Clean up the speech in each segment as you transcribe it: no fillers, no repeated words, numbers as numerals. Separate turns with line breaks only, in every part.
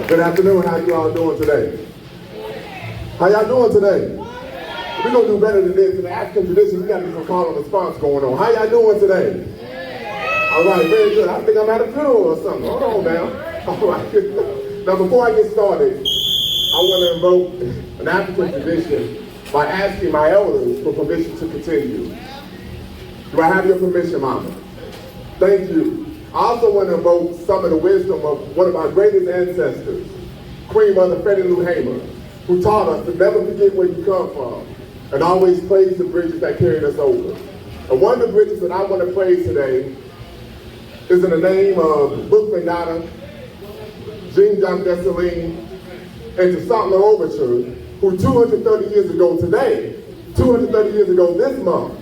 Good afternoon. How you all doing today? How y'all doing today? We're going to do better than this. In the African tradition, we got to get some call and response going on. How y'all doing today? All right, very good. I think I'm at a funeral or something. Hold on now. All right. Now, before I get started, I want to invoke an African tradition by asking my elders for permission to continue. Do I have your permission, Mama? Thank you. I also want to invoke some of the wisdom of one of our greatest ancestors, Queen Mother Fannie Lou Hamer, who taught us to never forget where you come from and always praise the bridges that carried us over. And one of the bridges that I want to praise today is in the name of Book Mandata, Jean-Jacques Dessalines, and to Saint Laurent Overture, who 230 years ago today, 230 years ago this month,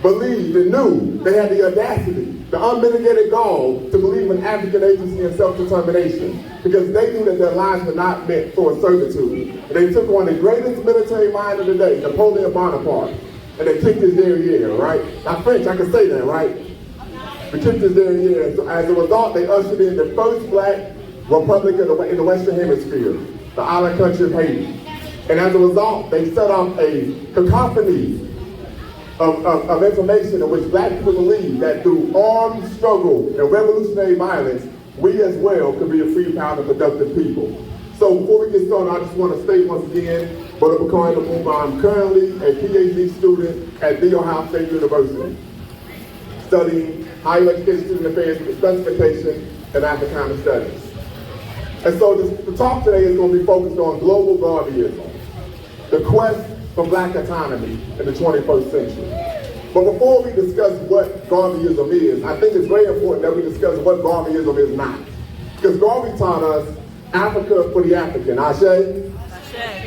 believed and knew they had the audacity, the unmitigated gall to believe in African agency and self-determination because they knew that their lives were not meant for servitude. And they took on the greatest military mind of the day, Napoleon Bonaparte, and they kicked his derriere, right? Now French, I can say that, right? They kicked his derriere. So as a result, they ushered in the first black republic in the Western Hemisphere, the island country of Haiti. And as a result, they set off a cacophony of information in which black people believe that through armed struggle and revolutionary violence, we as well could be a free, proud, and productive people. So before we get started, I just want to state once again, Brother Bakari K, I'm currently a PhD student at The Ohio State University, studying higher education student affairs with specification in Africana studies. And so the talk today is going to be focused on global Garveyism, the quest for Black autonomy in the 21st century. But before we discuss what Garveyism is, I think it's very important that we discuss what Garveyism is not. Because Garvey taught us Africa for the African. Ashe?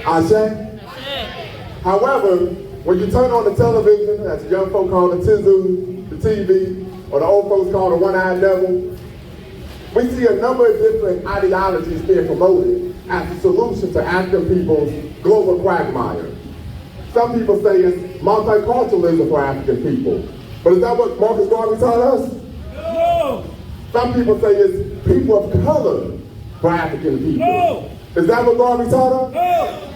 Ashe? However, when you turn on the television, as young folk call the Tizu, the TV, or the old folks call the one-eyed devil, we see a number of different ideologies being promoted as a solution to African people's global quagmire. Some people say it's multiculturalism for African people. But is that what Marcus Garvey taught us? No. Some people say it's people of color for African people. No. Is that what Garvey taught us? No.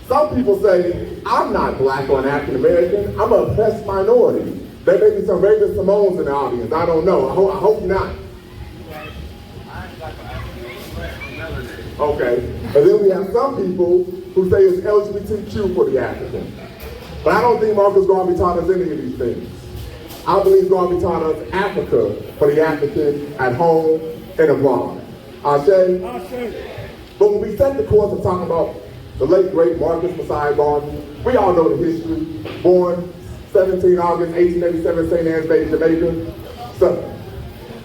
Some people say, I'm not black or an African American, I'm an oppressed minority. There may be some Raven Simones in the audience, I don't know, I hope not. Okay, and then we have some people who say it's LGBTQ for the African. But I don't think Marcus Garvey taught us any of these things. I believe Garvey taught us Africa for the African at home and abroad. Ashe? But when we set the course of talking about the late great Marcus Messiah Garvey, we all know the history. Born 17 August 1887, St. Anne's Bay, Jamaica. So,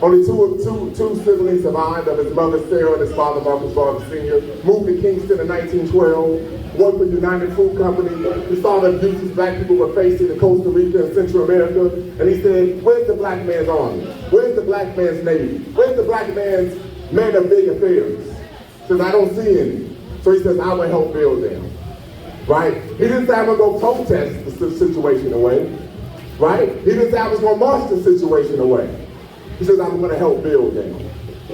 only two siblings survived of his mother Sarah and his father Marcus Garvey Sr. Moved to Kingston in 1912, worked with United Fruit Company. He saw the abuses black people were facing in Costa Rica and Central America, and he said, where's the black man's army? Where's the black man's navy? Where's the black man's man of big affairs? He says, I don't see any. So he says, I will help build them. Right? He didn't say I'm going to go protest the situation away. Right? He didn't say I was going to march the situation away. He says, I'm going to help build them,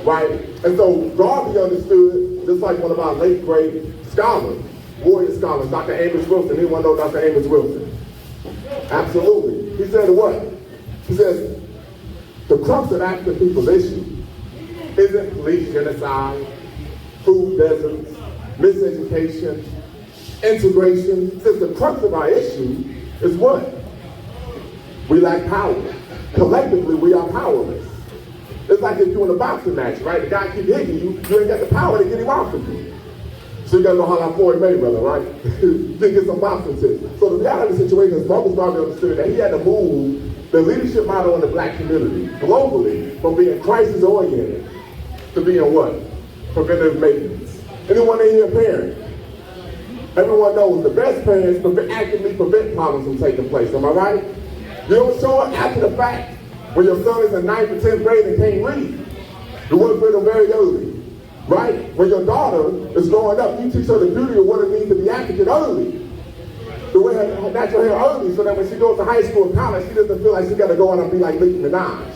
right? And so Garvey understood, just like one of our late great scholars, warrior scholars, Dr. Amos Wilson. Anyone know Dr. Amos Wilson? Absolutely. He said what? He says, the crux of African people's issue isn't police genocide, food deserts, miseducation, integration. He says the crux of our issue is what? We lack power. Collectively, we are powerless. It's like if you're in a boxing match, right? The guy keep hitting you, you ain't got the power to get him off of you. So you gotta go holler at Floyd Mayweather, right? You can get some boxing tips. So the reality of the situation is Marcus Garvey understood that he had to move the leadership model in the black community globally from being crisis-oriented to being what? Preventative maintenance. Anyone in here a parent? Everyone knows the best parents actively prevent problems from taking place, am I right? You don't show up after the fact. When your son is in 9th or 10th grade and can't read, you work with them very early, right? When your daughter is growing up, you teach her the beauty of what it means to be African early. To wear her natural hair early so that when she goes to high school or college, she doesn't feel like she got to go out and be like Nicki Minaj.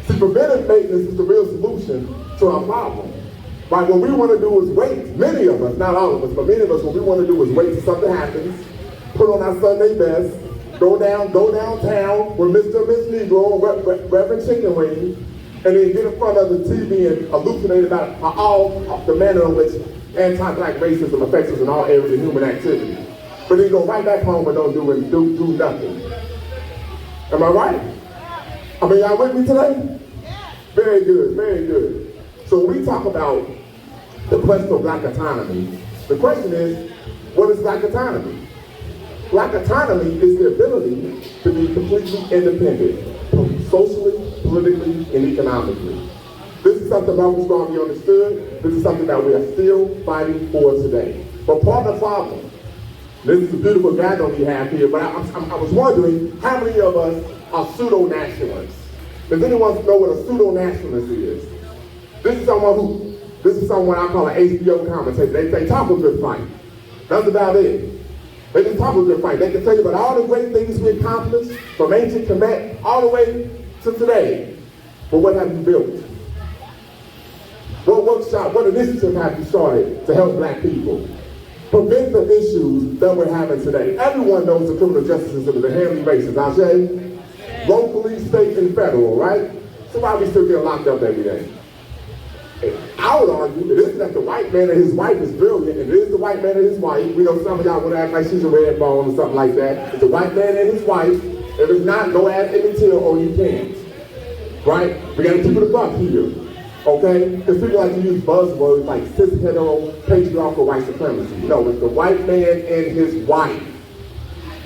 See, preventive maintenance is the real solution to our problem. Right? What we want to do is wait. Many of us, not all of us, but many of us, what we want to do is wait till something happens, put on our Sunday best, go downtown with Mr. and Miss Negro, Reverend Chicken Wing, and then get in front of the TV and hallucinate about all the manner in which anti-black racism affects us in all areas of human activity. But then go right back home and don't do nothing. Am I right? I mean, y'all with me today? Very good, very good. So when we talk about the quest for black autonomy, the question is, what is black autonomy? Black autonomy is the ability to be completely independent, socially, politically, and economically. This is something Marcus Garvey understood. This is something that we are still fighting for today. But part of the problem, this is a beautiful gathering we have here, but I was wondering how many of us are pseudo-nationalists? Does anyone know what a pseudo-nationalist is? This is someone I call an HBO commentator. They talk a good fight. That's about it. They just talk a good fight. They can tell you about all the great things we accomplished from ancient Kemet all the way to today. But what have you built? What workshop, what initiative have you started to help black people? Prevent the issues that we're having today. Everyone knows the criminal justice system is inherently racist, Ajay? Locally, state, and federal, right? So why we still get locked up every day? I would argue it isn't that the white man and his wife is brilliant, and it is the white man and his wife. We know some of y'all want to act like she's a red bone or something like that. It's the white man and his wife. If it's not, go ask Emmett Till or you can't. Right? We got to keep it a buck here. Okay? Because people like to use buzzwords like cis, hetero, patriarchal white supremacy. No, it's the white man and his wife.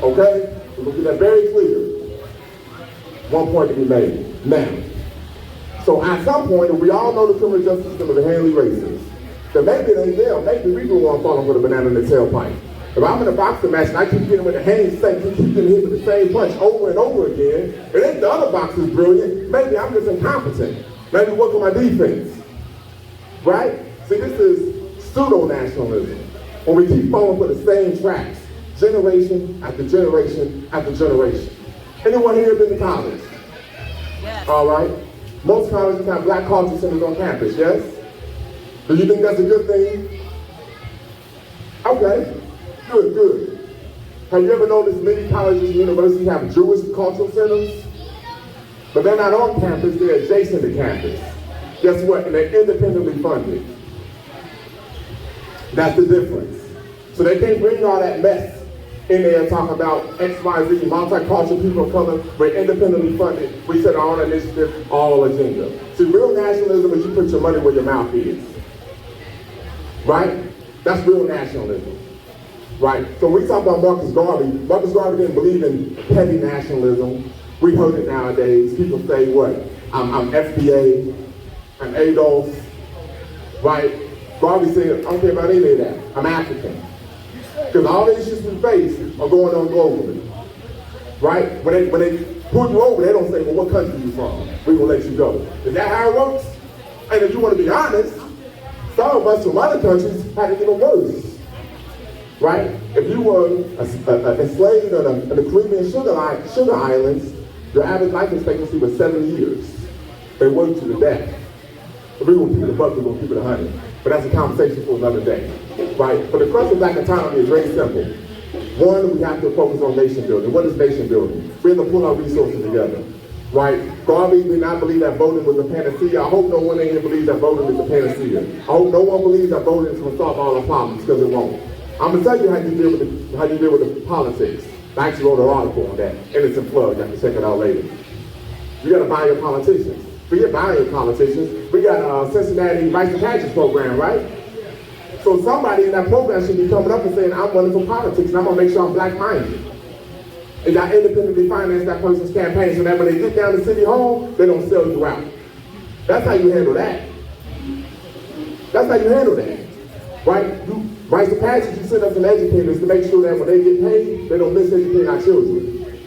Okay? We're going to get that very clear. One point to be made. Now, so at some point, if we all know the criminal justice system is inherently racist, then maybe it ain't there. Maybe we go on falling with a banana in the tailpipe. If I'm in a boxing match and I keep getting with the hand same, keep getting hit with the same punch over and over again, it ain't the other boxer's brilliant. Maybe I'm just incompetent. Maybe work on my defense. Right? See, this is pseudo-nationalism. When we keep falling for the same tracks, generation after generation after generation. Anyone here been to college? Yes. All right. Most colleges have black culture centers on campus, yes? Do you think that's a good thing? Okay. Good. Have you ever noticed many colleges and universities have Jewish cultural centers? But they're not on campus, they're adjacent to campus. Guess what? And they're independently funded. That's the difference. So they can't bring all that mess in there and talk about X, Y, Z, multicultural people of color. We're independently funded. We set our own initiative, all agenda. See, real nationalism is you put your money where your mouth is. Right? That's real nationalism. Right? So when we talk about Marcus Garvey didn't believe in heavy nationalism. We heard it nowadays. People say, what? I'm FBA, I'm Adolf. Right? Garvey said, I don't care about any of that. I'm African. Because all the issues we face are going on globally. Right? When they put you over, they don't say, well, what country are you from? We're going to let you go. Is that how it works? And if you want to be honest, some of us from other countries had it even worse. Right? If you were enslaved in the Caribbean sugar islands, your average life expectancy was 7 years. They worked you to death. If we're going to keep it a buck, we're going to keep it 100. But that's a conversation for another day. Right? But the quest for black autonomy is very simple. One, we have to focus on nation building. What is nation building? We have to pull our resources together. Right? Garvey did not believe that voting was a panacea. I hope no one in here believes that voting is a panacea. I hope no one believes that voting is going to solve all our problems, because it won't. I'm going to tell you how you deal with the politics. I actually wrote an article on that, and it's in Plug. You have to check it out later. You got to buy your politicians. Forget buying your politicians. We got a Cincinnati Rights and Pageants program, right? So somebody in that program should be coming up and saying, I'm running for politics, and I'm going to make sure I'm black-minded. And y'all independently finance that person's campaign so that when they get down to City Hall, they don't sell you out. That's how you handle that. That's how you handle that. Right? Rights and Pageants, you send up some educators to make sure that when they get paid, they don't miseducate our children.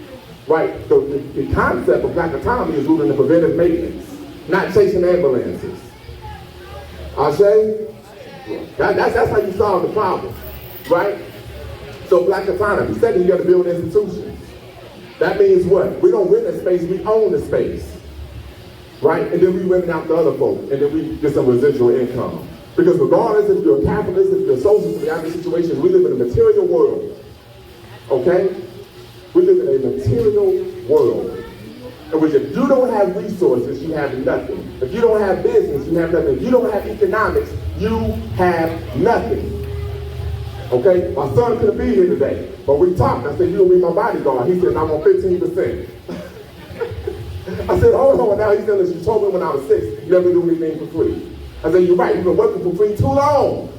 Right? So the concept of black autonomy is rooted in preventive maintenance, not chasing ambulances. Ashe? That's how you solve the problem. Right? So black autonomy. Second, you got to build institutions. That means what? We don't rent the space, we own the space. Right? And then we rent it out to other folks, and then we get some residual income. Because regardless if you're a capitalist, if you're a socialist, in the situation, we live in a material world. Okay? We live in a material world. In which if you don't have resources, you have nothing. If you don't have business, you have nothing. If you don't have economics, you have nothing. Okay? My son couldn't be here today, but we talked. I said, you'll be my bodyguard. He said, I'm on 15%. I said, hold on now. He said, you told me when I was 6, you never do anything for free. I said, you're right. You've been working for free too long.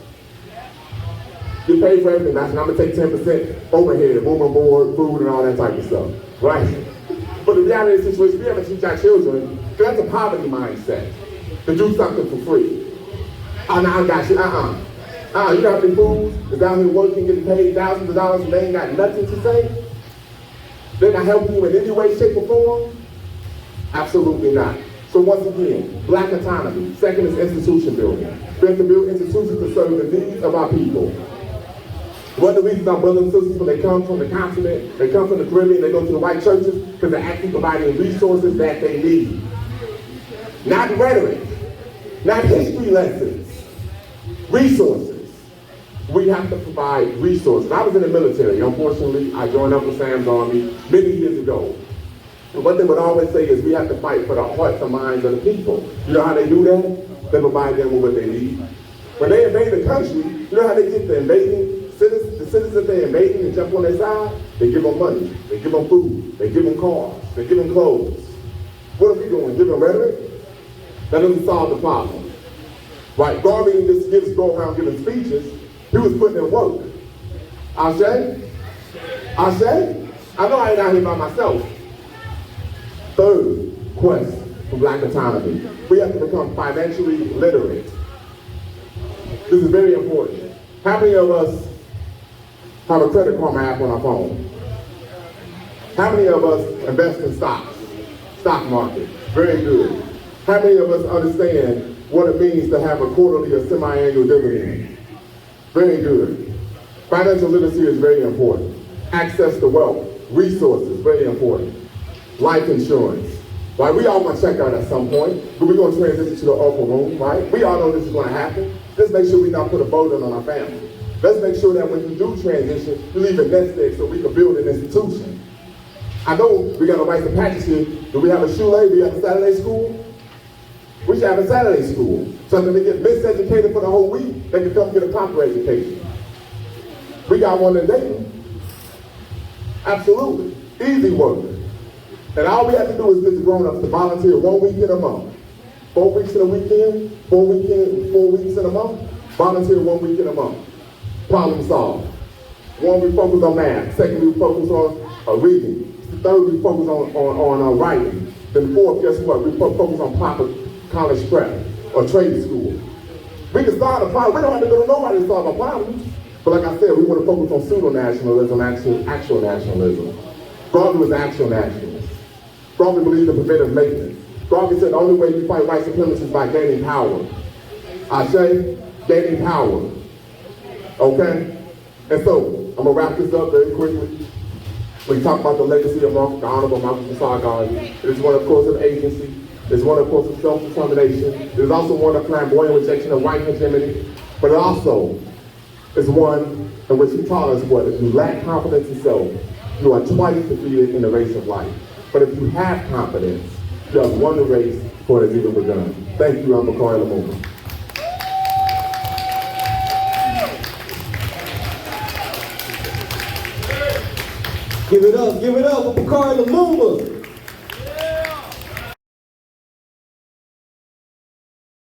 You pay for everything. I said, I'm going to take 10% overhead, room and board, food, and all that type of stuff. Right? But the reality of the situation, we have to teach our children, because that's a poverty mindset, to do something for free. Oh, no, I got you. You got any fools that's down here working, getting paid thousands of dollars, and they ain't got nothing to say? They're not helping you in any way, shape, or form? Absolutely not. So once again, Black Autonomy. Second is institution building. We have to build institutions to serve the needs of our people. One of the reasons our brothers and sisters, when they come from the continent, they come from the Caribbean, they go to the white churches, because they're actually providing resources that they need. Not rhetoric, not history lessons, resources. We have to provide resources. I was in the military. Unfortunately, I joined up with Sam's Army many years ago. And what they would always say is we have to fight for the hearts and minds of the people. You know how they do that? They provide them with what they need. When they invade the country, you know how they get the invading citizens, the citizens that they're invading and jump on their side? They give them money, they give them food, they give them cars, they give them clothes. What are we doing? Give them rhetoric? That doesn't solve the problem. Right? Garvey didn't just go around giving speeches. He was putting in work. Ashe? Ashe? I know I ain't out here by myself. Third quest for Black autonomy. We have to become financially literate. This is very important. How many of us have a Credit Karma app on our phone? How many of us invest in stocks? Stock market. Very good. How many of us understand what it means to have a quarterly or semi-annual dividend? Very good. Financial literacy is very important. Access to wealth, resources, very important. Life insurance. Right? We all want to check out at some point, but we're going to transition to the upper room, right? We all know this is going to happen. Let's make sure we not put a burden on our family. Let's make sure that when you do transition, you leave a nest egg so we can build an institution. I know we got to write some patches here. Do we have a shule? Do we have a Saturday school? We should have a Saturday school. Something to get miseducated for the whole week. They can come get a proper education. We got one in Dayton. Absolutely. Easy work. And all we have to do is get the grown-ups to volunteer 1 week in a month. 4 weeks in a weekend, 4 weeks in a month. Volunteer 1 week in a month. Problem solved. One, we focus on math. Second, we focus on reading. Third, we focus on writing. Then fourth, guess what? We focus on proper college prep or trade school. We can solve the problem. We don't have to go to nobody to solve our problems. But like I said, we want to focus on pseudo-nationalism, actual nationalism. Garvey was actual nationalist. Garvey believed in preventive maintenance. Garvey said the only way you fight white supremacy is by gaining power. I say, gaining power. Okay? And so, I'm going to wrap this up very quickly. We talk about the legacy of the Honorable Malcolm Garvey. It is one, of course, of agency. It's one, of course, of self-determination. It is also one of flamboyant rejection of white hegemony. But it also is one in which he taught us what? If you lack confidence in self, you are twice defeated in the race of life. But if you have confidence, you have won the race before it's even begun. Thank you, I'm Bakari Lumumba.
Give it up for Bakari Lumumba.